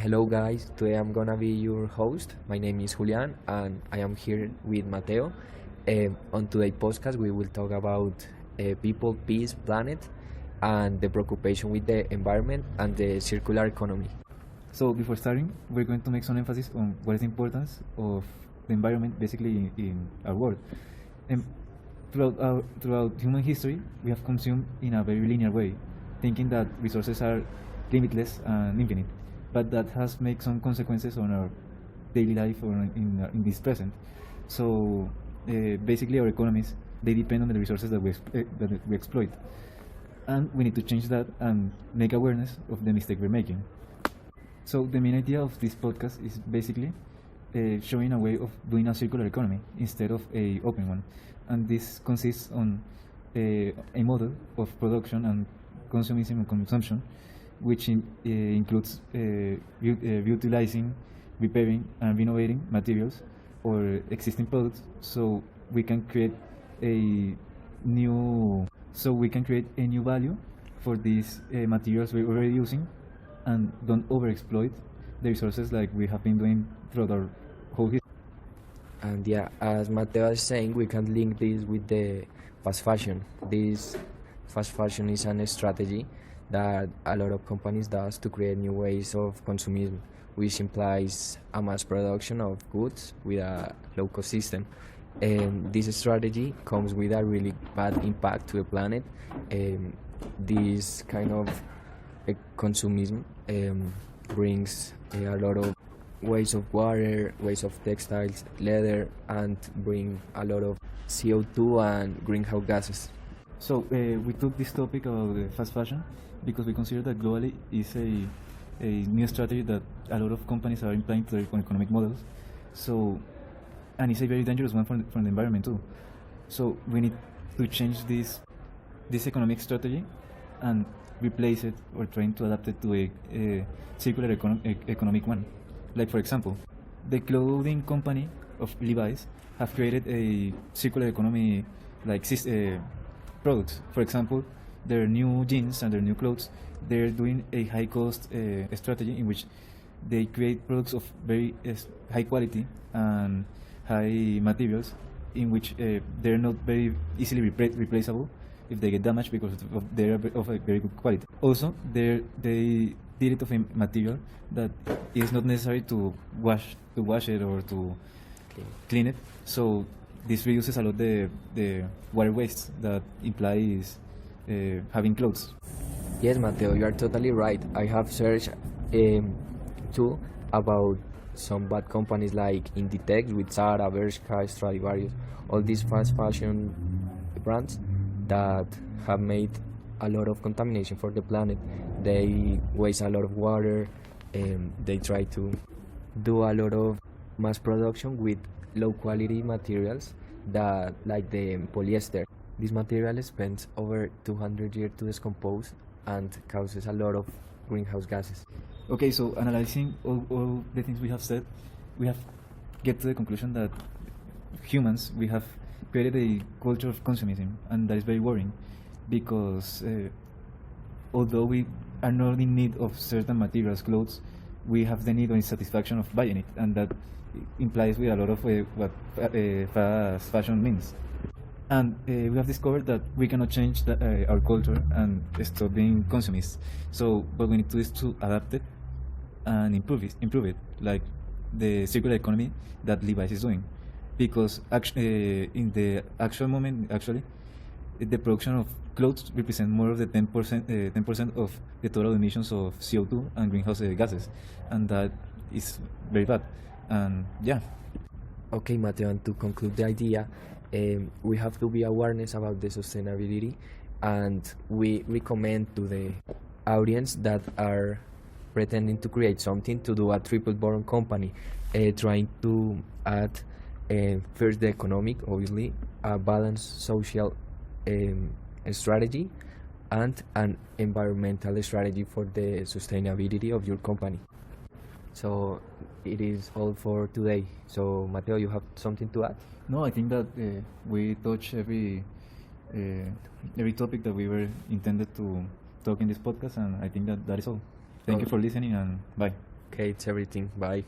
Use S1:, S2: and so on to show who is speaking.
S1: Hello guys, today I'm gonna be your host. My name is Julián and I am here with Mateo. On today's podcast, we will talk about people, peace, planet, and the preoccupation with the environment and the circular economy.
S2: So before starting, we're going to make some emphasis on what is the importance of the environment basically in our world. And throughout human history, we have consumed in a very linear way, thinking that resources are limitless and infinite, but that has made some consequences on our daily life or in this present. So basically our economies, they depend on the resources that we exploit, and we need to change that and make awareness of the mistake we're making. So the main idea of this podcast is basically showing a way of doing a circular economy instead of a open one, and this consists on a model of production and consumism and consumption, which includes utilizing, repairing, and renovating materials or existing products, so we can create a new value for these materials we're already using, and don't overexploit the resources like we have been doing throughout our whole history.
S1: And yeah, as Mateo is saying, we can link this with the fast fashion. This fast fashion is a strategy that a lot of companies does to create new ways of consumism, which implies a mass production of goods with a low cost system. And this strategy comes with a really bad impact to the planet. This kind of consumism brings a lot of waste of water, waste of textiles, leather, and bring a lot of CO2 and greenhouse gases.
S2: So we took this topic of fast fashion because we consider that globally is a new strategy that a lot of companies are implying to their economic models. So, and it's a very dangerous one from the environment too. So we need to change this economic strategy and replace it or trying to adapt it to a circular economic one. Like for example, the clothing company of Levi's have created a circular economy like products. For example, their new jeans and their new clothes, they're doing a high cost strategy in which they create products of very high quality and high materials, in which they're not very easily replaceable if they get damaged because they're of a very good quality. Also, they did it of a material that is not necessary to wash it or to clean it. So this reduces a lot the water waste that implies having clothes.
S1: Yes, Mateo, you are totally right. I have searched too about some bad companies like Inditex with Zara, Bershka, Stradivarius, all these fast fashion brands that have made a lot of contamination for the planet. They waste a lot of water, and they try to do a lot of mass production with low quality materials that like the polyester. This material spends over 200 years to decompose and causes a lot of greenhouse gases.
S2: Okay, so analyzing all the things we have said, we have get to the conclusion that humans, we have created a culture of consumism, and that is very worrying because although we are not in need of certain materials, clothes, we have the need or satisfaction of buying it, and that implies with a lot of what fast fashion means. And we have discovered that we cannot change our culture and stop being consumists. So what we need to do is to adapt it and improve it, like the circular economy that Levi's is doing. Because in the actual moment, actually, the production of clothes represents more of the 10% of the total emissions of CO2 and greenhouse gases, and that is very bad. And yeah.
S1: Okay, Mateo, and to conclude the idea, we have to be awareness about the sustainability, and we recommend to the audience that are pretending to create something to do a triple bottom company, trying to add first the economic, obviously, a balanced social strategy, and an environmental strategy for the sustainability of your company. So it is all for today. So Mateo, you have something to add?
S2: No, I think that we touch every topic that we were intended to talk in this podcast, and I think that is all. Thank you for listening, and bye.
S1: Okay, it's everything. Bye.